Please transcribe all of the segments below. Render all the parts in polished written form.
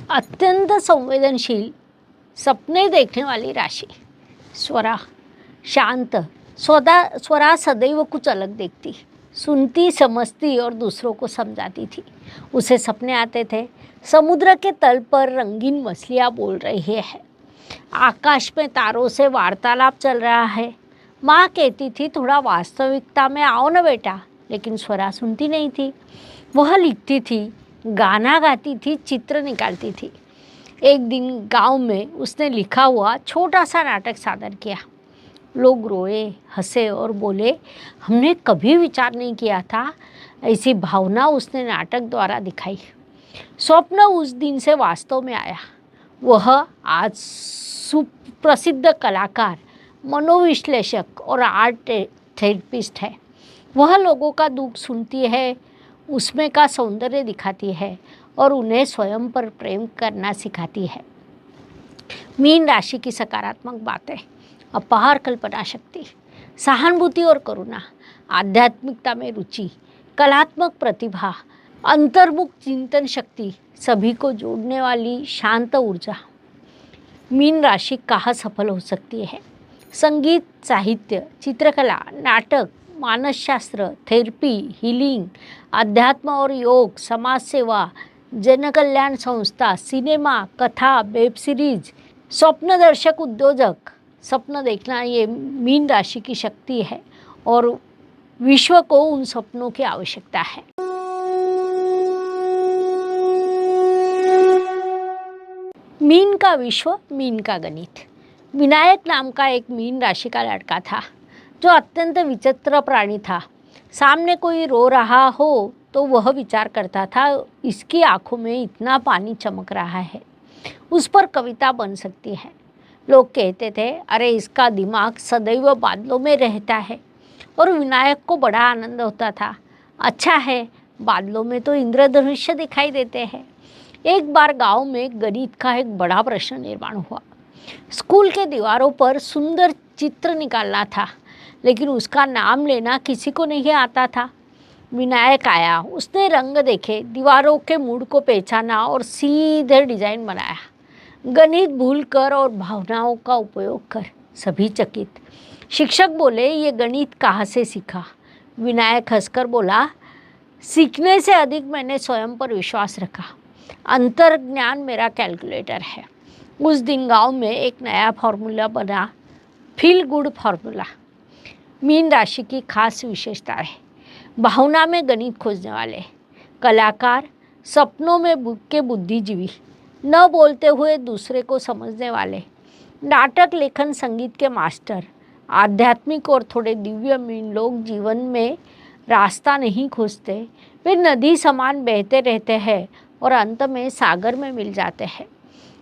अत्यंत संवेदनशील, सपने देखने वाली राशि। स्वरा शांत, स्वरा सदैव कुछ अलग देखती, सुनती, समझती और दूसरों को समझाती थी। उसे सपने आते थे समुद्र के तल पर रंगीन मछलियाँ बोल रही है, आकाश में तारों से वार्तालाप चल रहा है। माँ कहती थी थोड़ा वास्तविकता में आओ न बेटा, लेकिन स्वरा सुनती नहीं थी। वह लिखती थी, गाना गाती थी, चित्र निकालती थी। एक दिन गांव में उसने लिखा हुआ छोटा सा नाटक सादर किया। लोग रोए, हंसे और बोले, हमने कभी विचार नहीं किया था। ऐसी भावना उसने नाटक द्वारा दिखाई। स्वप्न उस दिन से वास्तव में आया। वह आज सुप्रसिद्ध कलाकार, मनोविश्लेषक और आर्ट थेरेपिस्ट है। वह लोगों का दुख सुनती है, उसमें का सौंदर्य दिखाती है और उन्हें स्वयं पर प्रेम करना सिखाती है। मीन राशि की सकारात्मक बातें: अपार कल्पना शक्ति, सहानुभूति और करुणा, आध्यात्मिकता में रुचि, कलात्मक प्रतिभा, अंतर्मुख चिंतन शक्ति, सभी को जोड़ने वाली शांत ऊर्जा। मीन राशि कहाँ सफल हो सकती है? संगीत, साहित्य, चित्रकला, नाटक, मानसशास्त्र, थेरेपी, हीलिंग, अध्यात्म और योग, समाज सेवा, जन कल्याण संस्था, सिनेमा, कथा, वेब सीरीज, स्वप्नदर्शक, उद्योजक। सपना देखना ये मीन राशि की शक्ति है और विश्व को उन सपनों की आवश्यकता है। मीन का विश्व, मीन का गणित। विनायक नाम का एक मीन राशि का लड़का था जो अत्यंत विचित्र प्राणी था। सामने कोई रो रहा हो तो वह विचार करता था, इसकी आंखों में इतना पानी चमक रहा है, उस पर कविता बन सकती है। लोग कहते थे, अरे इसका दिमाग सदैव बादलों में रहता है। और विनायक को बड़ा आनंद होता था। अच्छा है, बादलों में तो इंद्रधनुष्य दिखाई देते हैं। एक बार गांव में गणित का एक बड़ा प्रश्न निर्माण हुआ। स्कूल के दीवारों पर सुंदर चित्र निकालना था, लेकिन उसका नाम लेना किसी को नहीं आता था। विनायक आया, उसने रंग देखे, दीवारों के मूड को पहचाना और सीधे डिजाइन बनाया। गणित भूलकर और भावनाओं का उपयोग कर। सभी चकित। शिक्षक बोले, ये गणित कहाँ से सीखा? विनायक हंसकर बोला, सीखने से अधिक मैंने स्वयं पर विश्वास रखा। अंतर्ज्ञान मेरा कैलकुलेटर है। उस दिन गांव में एक नया फॉर्मूला बना, फील गुड फॉर्मूला। मीन राशि की खास विशेषता है भावना में गणित खोजने वाले, कलाकार, सपनों में के बुद्धिजीवी, न बोलते हुए दूसरे को समझने वाले, नाटक, लेखन, संगीत के मास्टर, आध्यात्मिक और थोड़े दिव्य मीन लोग जीवन में रास्ता नहीं खोजते, वे नदी समान बहते रहते हैं और अंत में सागर में मिल जाते हैं।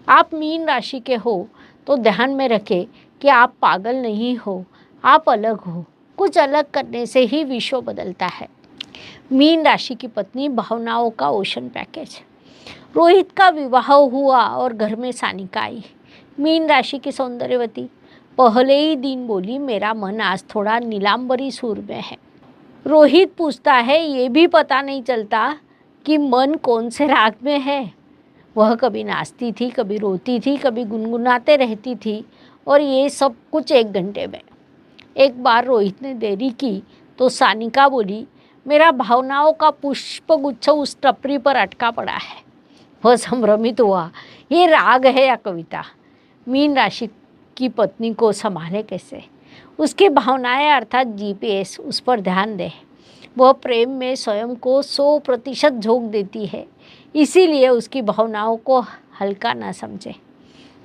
आप मीन राशि के हो तो ध्यान में रखें कि आप पागल नहीं हो, आप अलग हो। कुछ अलग करने से ही विश्व बदलता है। मीन राशि की पत्नी भावनाओं का ओशन पैकेज। रोहित का विवाह हुआ और घर में सानिका आई। मीन राशि की सौंदर्यवती पहले ही दिन बोली, मेरा मन आज थोड़ा नीलांबरी सुर में है। रोहित पूछता है, ये भी पता नहीं चलता कि मन कौन से राग में है। वह कभी नाचती थी, कभी रोती थी, कभी गुनगुनाते रहती थी, और ये सब कुछ 1 घंटे में। एक बार रोहित ने देरी की तो सानिका बोली, मेरा भावनाओं का पुष्पगुच्छ उस टपरी पर अटका पड़ा है। वह संभ्रमित हुआ, ये राग है या कविता? मीन राशि की पत्नी को संभाले कैसे? उसकी भावनाएं अर्थात जीपीएस उस पर ध्यान दे। वह प्रेम में स्वयं को 100% झोंक देती है, इसीलिए उसकी भावनाओं को हल्का ना समझे।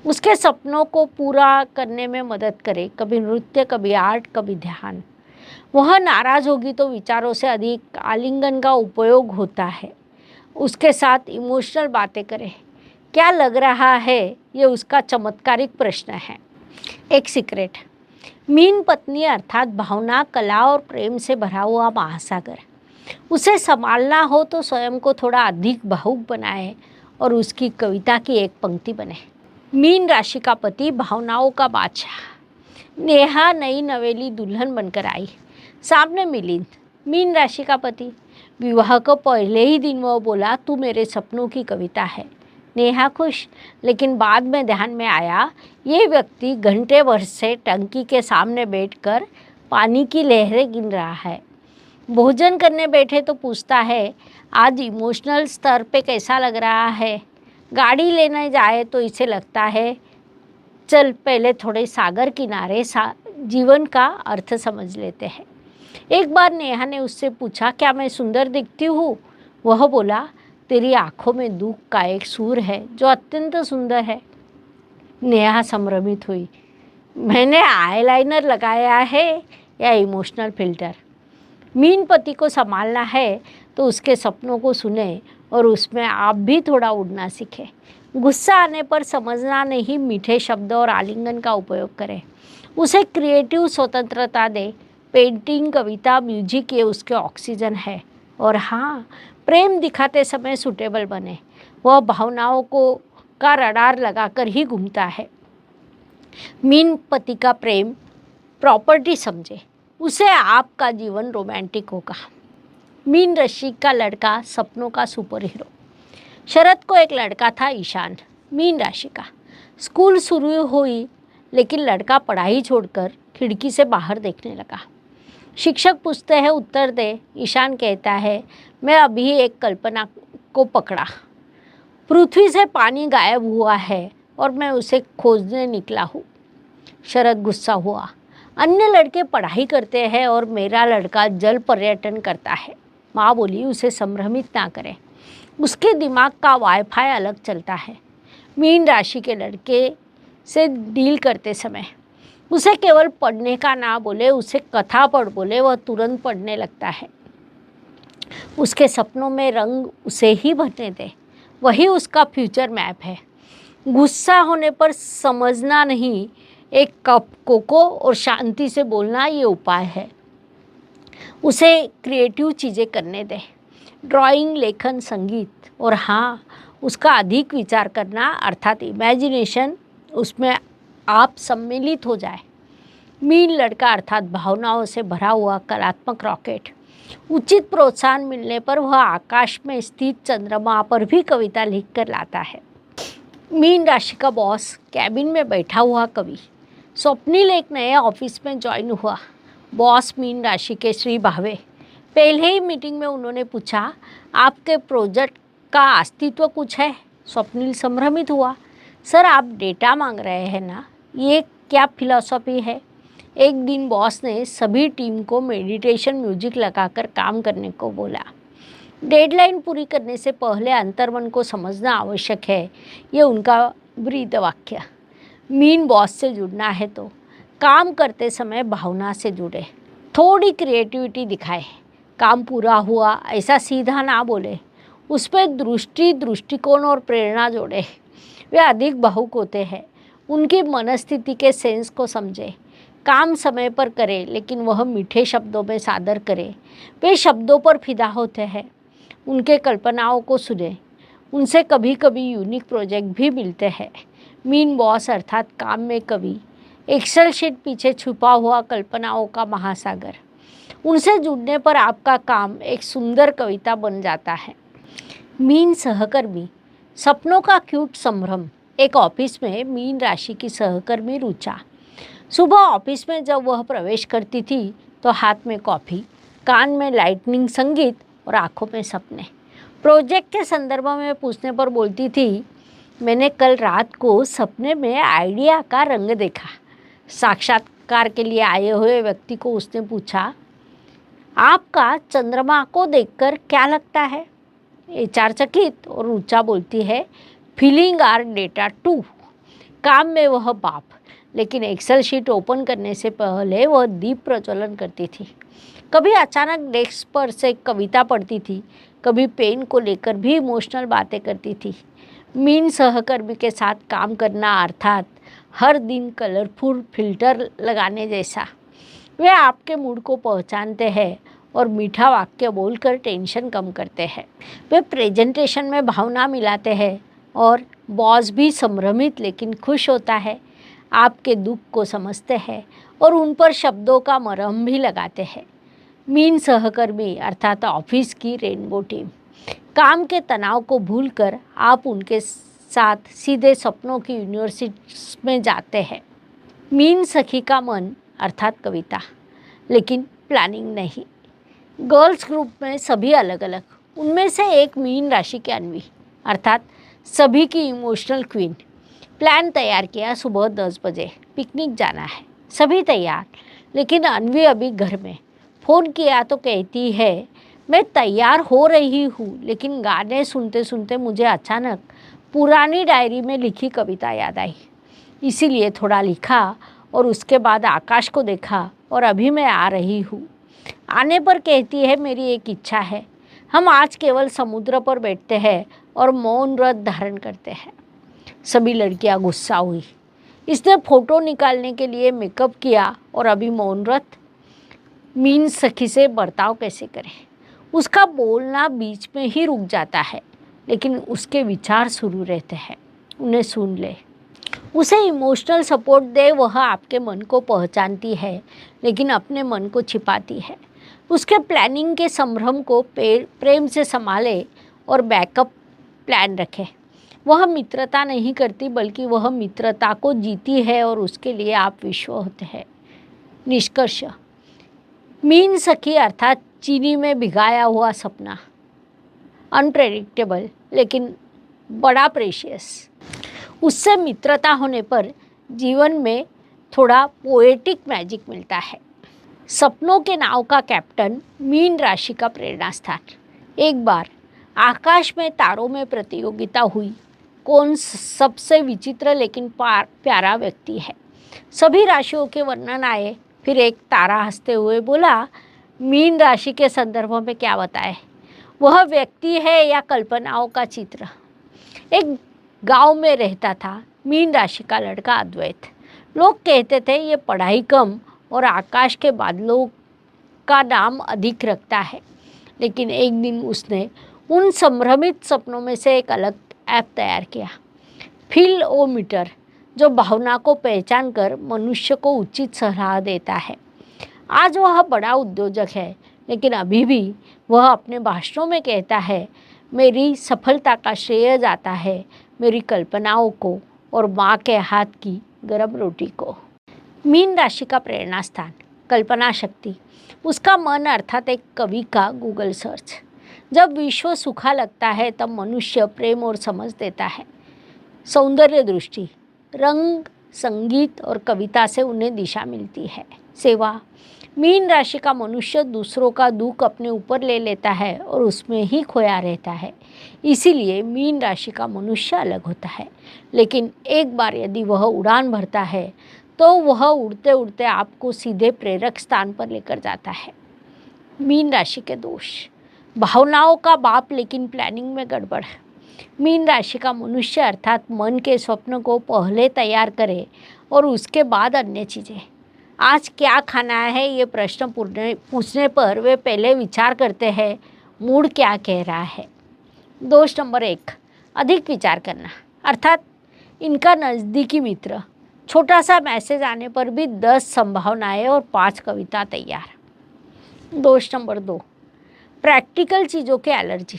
उसके सपनों को पूरा करने में मदद करे, कभी नृत्य, कभी आर्ट, कभी ध्यान। वह नाराज होगी तो विचारों से अधिक आलिंगन का उपयोग होता है। उसके साथ इमोशनल बातें करें। क्या लग रहा है, ये उसका चमत्कारिक प्रश्न है। एक सीक्रेट: मीन पत्नी अर्थात भावना, कला और प्रेम से भरा हुआ महासागर। उसे संभालना हो तो स्वयं को थोड़ा अधिक भावुक बनाए और उसकी कविता की एक पंक्ति बने। मीन राशि का पति भावनाओं का बादशाह। नेहा नई नवेली दुल्हन बनकर आई। सामने मिलिंद, मीन राशि का पति। विवाह को पहले ही दिन वह बोला, तू मेरे सपनों की कविता है, नेहा खुश, लेकिन बाद में ध्यान में आया ये व्यक्ति घंटे भर से टंकी के सामने बैठकर पानी की लहरें गिन रहा है। भोजन करने बैठे तो पूछता है, आज इमोशनल स्तर पे कैसा लग रहा है। गाड़ी लेने जाए तो इसे लगता है, चल पहले थोड़े सागर किनारे जीवन का अर्थ समझ लेते हैं। एक बार नेहा ने उससे पूछा, क्या मैं सुंदर दिखती हूँ? वह बोला, तेरी आंखों में दुख का एक सूर है जो अत्यंत सुंदर है। नेहा संभ्रमित हुई, मैंने आईलाइनर लगाया है या इमोशनल फिल्टर? मीन पति को संभालना है तो उसके सपनों को सुने और उसमें आप भी थोड़ा उड़ना सीखें। गुस्सा आने पर समझना नहीं, मीठे शब्द और आलिंगन का उपयोग करें। उसे क्रिएटिव स्वतंत्रता दे। पेंटिंग, कविता, म्यूजिक ये उसके ऑक्सीजन है। और हाँ, प्रेम दिखाते समय सूटेबल बने। वह भावनाओं को का रडार लगाकर ही घूमता है। मीन पति का प्रेम प्रॉपर्टी समझे, उसे आपका जीवन रोमांटिक होगा। मीन राशि का लड़का सपनों का सुपर हीरो। शरद को एक लड़का था, ईशान, मीन राशि का। स्कूल शुरू हुई लेकिन लड़का पढ़ाई छोड़कर खिड़की से बाहर देखने लगा। शिक्षक पूछते हैं, उत्तर दे। ईशान कहता है, मैं अभी एक कल्पना को पकड़ा। पृथ्वी से पानी गायब हुआ है और मैं उसे खोजने निकला हूँ। शरद गुस्सा हुआ, अन्य लड़के पढ़ाई करते हैं और मेरा लड़का जल पर्यटन करता है। माँ बोली, उसे संभ्रमित ना करें, उसके दिमाग का वाईफाई अलग चलता है। मीन राशि के लड़के से डील करते समय उसे केवल पढ़ने का ना बोले, उसे कथा पढ़ बोले, वह तुरंत पढ़ने लगता है। उसके सपनों में रंग उसे ही भरने दे, वही उसका फ्यूचर मैप है। गुस्सा होने पर समझना नहीं, एक कप कोको और शांति से बोलना ये उपाय है। उसे क्रिएटिव चीज़ें करने दे, ड्राइंग, लेखन, संगीत। और हाँ, उसका अधिक विचार करना अर्थात इमेजिनेशन, उसमें आप सम्मिलित हो जाए। मीन लड़का अर्थात भावनाओं से भरा हुआ कलात्मक रॉकेट। उचित प्रोत्साहन मिलने पर वह आकाश में स्थित चंद्रमा पर भी कविता लिख कर लाता है। मीन राशि का बॉस कैबिन में बैठा हुआ कवि। स्वप्निल एक नए ऑफिस में ज्वाइन हुआ। बॉस मीन राशि के श्री भावे। पहले ही मीटिंग में उन्होंने पूछा, आपके प्रोजेक्ट का अस्तित्व कुछ है? स्वप्निल संभ्रमित हुआ, सर आप डेटा मांग रहे हैं ना, ये क्या फिलॉसफी है? एक दिन बॉस ने सभी टीम को मेडिटेशन म्यूजिक लगाकर काम करने को बोला। डेडलाइन पूरी करने से पहले अंतर्मन को समझना आवश्यक है, ये उनका ब्रीद वाक्य। मीन बॉस से जुड़ना है तो काम करते समय भावना से जुड़े, थोड़ी क्रिएटिविटी दिखाए। काम पूरा हुआ ऐसा सीधा ना बोले, उस पर दृष्टि, दृष्टिकोण और प्रेरणा जोड़े। वे अधिक भावुक होते हैं, उनकी मनस्थिति के सेंस को समझे। काम समय पर करे लेकिन वह मीठे शब्दों में सादर करे। वे शब्दों पर फिदा होते हैं, उनके कल्पनाओं को सुने। उनसे कभी कभी यूनिक प्रोजेक्ट भी मिलते हैं। मीन बॉस अर्थात काम में कवि, एक्सेल शीट पीछे छुपा हुआ कल्पनाओं का महासागर। उनसे जुड़ने पर आपका काम एक सुंदर कविता बन जाता है। मीन सहकर्मी, सपनों का क्यूट संभ्रम। एक ऑफिस में मीन राशि की सहकर्मी रुचा। सुबह ऑफिस में जब वह प्रवेश करती थी तो हाथ में कॉफ़ी, कान में लाइटनिंग संगीत और आंखों में सपने। प्रोजेक्ट के संदर्भ में पूछने पर बोलती थी, मैंने कल रात को सपने में आइडिया का रंग देखा। साक्षात्कार के लिए आए हुए व्यक्ति को उसने पूछा, आपका चंद्रमा को देखकर क्या लगता है? एचआर चकित और रुचा बोलती है, फीलिंग आर डेटा टू। काम में वह बाप, लेकिन एक्सेल शीट ओपन करने से पहले वह दीप प्रज्वलन करती थी। कभी अचानक डेस्क पर से कविता पढ़ती थी, कभी पेन को लेकर भी इमोशनल बातें करती थी। मीन सहकर्मी के साथ काम करना अर्थात हर दिन कलरफुल फिल्टर लगाने जैसा। वे आपके मूड को पहचानते हैं और मीठा वाक्य बोलकर टेंशन कम करते हैं। वे प्रेजेंटेशन में भावना मिलाते हैं और बॉस भी संभ्रमित लेकिन खुश होता है। आपके दुख को समझते हैं और उन पर शब्दों का मरहम भी लगाते हैं। मीन सहकर्मी अर्थात ऑफिस की रेनबो टीम। काम के तनाव को भूलकर आप उनके साथ सीधे सपनों की यूनिवर्सिटी में जाते हैं। मीन सखी का मन अर्थात कविता, लेकिन प्लानिंग नहीं। गर्ल्स ग्रुप में सभी अलग अलग, उनमें से एक मीन राशि की अन्वी अर्थात सभी की इमोशनल क्वीन। प्लान तैयार किया, सुबह 10 बजे पिकनिक जाना है, सभी तैयार, लेकिन अन्वी अभी घर में। फ़ोन किया तो कहती है मैं तैयार हो रही हूँ, लेकिन गाने सुनते सुनते मुझे अचानक पुरानी डायरी में लिखी कविता याद आई, इसीलिए थोड़ा लिखा और उसके बाद आकाश को देखा और अभी मैं आ रही हूँ। आने पर कहती है मेरी एक इच्छा है, हम आज केवल समुद्र पर बैठते हैं और मौन व्रत धारण करते हैं। सभी लड़कियां गुस्सा हुई, इसने फ़ोटो निकालने के लिए मेकअप किया और अभी मौन व्रत। मीन सखी से बर्ताव कैसे करें? उसका बोलना बीच में ही रुक जाता है, लेकिन उसके विचार शुरू रहते हैं। उन्हें सुन ले, उसे इमोशनल सपोर्ट दे। वह आपके मन को पहचानती है, लेकिन अपने मन को छिपाती है। उसके प्लानिंग के संभ्रम को प्रेम से संभाले और बैकअप प्लान रखे। वह मित्रता नहीं करती, बल्कि वह मित्रता को जीती है और उसके लिए आप विश्व होते हैं। निष्कर्ष, मीन सखी अर्थात चीनी में भिगाया हुआ सपना, अनप्रेडिक्टेबल लेकिन बड़ा प्रेशियस। उससे मित्रता होने पर जीवन में थोड़ा पोएटिक मैजिक मिलता है। सपनों के नाव का कैप्टन, मीन राशि का प्रेरणा स्थान। एक बार आकाश में तारों में प्रतियोगिता हुई, कौन सबसे विचित्र लेकिन प्यारा व्यक्ति है। सभी राशियों के वर्णन आए, फिर एक तारा हंसते हुए बोला मीन राशि के संदर्भ में क्या बताए, वह व्यक्ति है या कल्पनाओं का चित्र। एक गांव में रहता था मीन राशि का लड़का अद्वैत। लोग कहते थे ये पढ़ाई कम और आकाश के बादलों का नाम अधिक रखता है, लेकिन एक दिन उसने उन संभ्रमित सपनों में से एक अलग ऐप तैयार किया, फील-ओ-मीटर, जो भावना को पहचान कर मनुष्य को उचित सलाह देता है। आज वह बड़ा उद्योजक है, लेकिन अभी भी वह अपने भाषणों में कहता है मेरी सफलता का श्रेय जाता है मेरी कल्पनाओं को और माँ के हाथ की गरम रोटी को। मीन राशि का प्रेरणा स्थान, कल्पना शक्ति। उसका मन अर्थात एक कवि का गूगल सर्च। जब विश्व सूखा लगता है तब मनुष्य प्रेम और समझ देता है। सौंदर्य दृष्टि, रंग, संगीत और कविता से उन्हें दिशा मिलती है। सेवा, मीन राशि का मनुष्य दूसरों का दुख अपने ऊपर ले लेता है और उसमें ही खोया रहता है, इसीलिए मीन राशि का मनुष्य अलग होता है। लेकिन एक बार यदि वह उड़ान भरता है तो वह उड़ते उड़ते आपको सीधे प्रेरक स्थान पर लेकर जाता है। मीन राशि के दोष, भावनाओं का बाप लेकिन प्लानिंग में गड़बड़। मीन राशि का मनुष्य अर्थात मन के स्वप्न को पहले तैयार करे और उसके बाद अन्य चीज़ें। आज क्या खाना है ये प्रश्न पूछने पर वे पहले विचार करते हैं मूड क्या कह रहा है। दोष नंबर 1, अधिक विचार करना अर्थात इनका नज़दीकी मित्र। छोटा सा मैसेज आने पर भी 10 संभावनाएं और 5 कविता तैयार। दोष नंबर 2, प्रैक्टिकल चीज़ों के एलर्जी।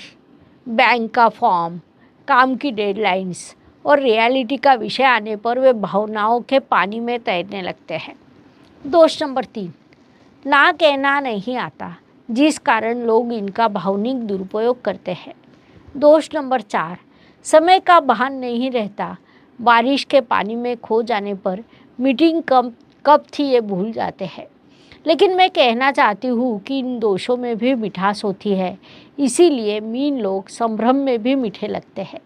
बैंक का फॉर्म, काम की डेडलाइंस और रियलिटी का विषय आने पर वे भावनाओं के पानी में तैरने लगते हैं। दोष नंबर 3, ना कहना नहीं आता, जिस कारण लोग इनका भावनिक दुरुपयोग करते हैं। दोष नंबर 4, समय का भान नहीं रहता, बारिश के पानी में खो जाने पर मीटिंग कब थी ये भूल जाते हैं। लेकिन मैं कहना चाहती हूँ कि इन दोषों में भी मिठास होती है, इसीलिए मीन लोग संभ्रम में भी मीठे लगते हैं।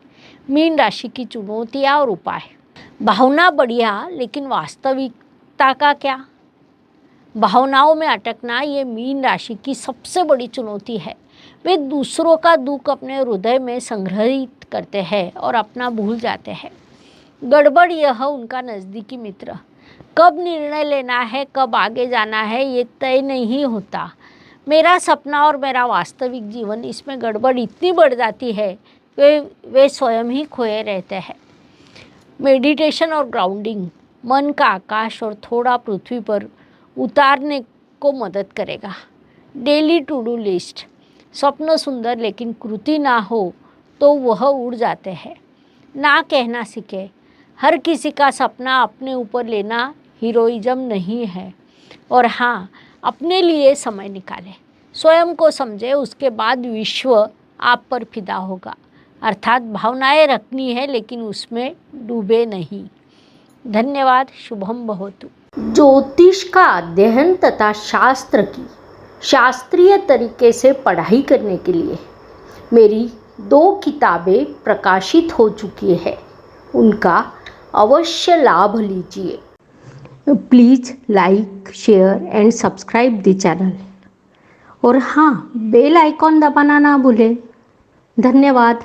मीन राशि की चुनौतियाँ और उपाय। भावना बढ़िया, लेकिन वास्तविकता का क्या? भावनाओं में अटकना ये मीन राशि की सबसे बड़ी चुनौती है। वे दूसरों का दुख अपने हृदय में संग्रहित करते हैं और अपना भूल जाते हैं। गड़बड़ यह उनका नज़दीकी मित्र। कब निर्णय लेना है, कब आगे जाना है, ये तय नहीं होता। मेरा सपना और मेरा वास्तविक जीवन, इसमें गड़बड़ इतनी बढ़ जाती है वे स्वयं ही खोए रहते हैं। मेडिटेशन और ग्राउंडिंग मन का आकाश और थोड़ा पृथ्वी पर उतारने को मदद करेगा। Daily to do list. स्वप्न सुंदर लेकिन कृति ना हो तो वह उड़ जाते हैं। ना कहना सीखे। हर किसी का सपना अपने ऊपर लेना हीरोइज्म नहीं है। और हाँ, अपने लिए समय निकालें, स्वयं को समझे, उसके बाद विश्व आप पर फिदा होगा। अर्थात भावनाएं रखनी है लेकिन उसमें डूबे नहीं। धन्यवाद। शुभम भवतु। ज्योतिष का अध्ययन तथा शास्त्र की शास्त्रीय तरीके से पढ़ाई करने के लिए मेरी 2 किताबें प्रकाशित हो चुकी है, उनका अवश्य लाभ लीजिए। Please like, share and subscribe the channel. और हाँ, बेल आइकॉन दबाना ना भूलें। धन्यवाद।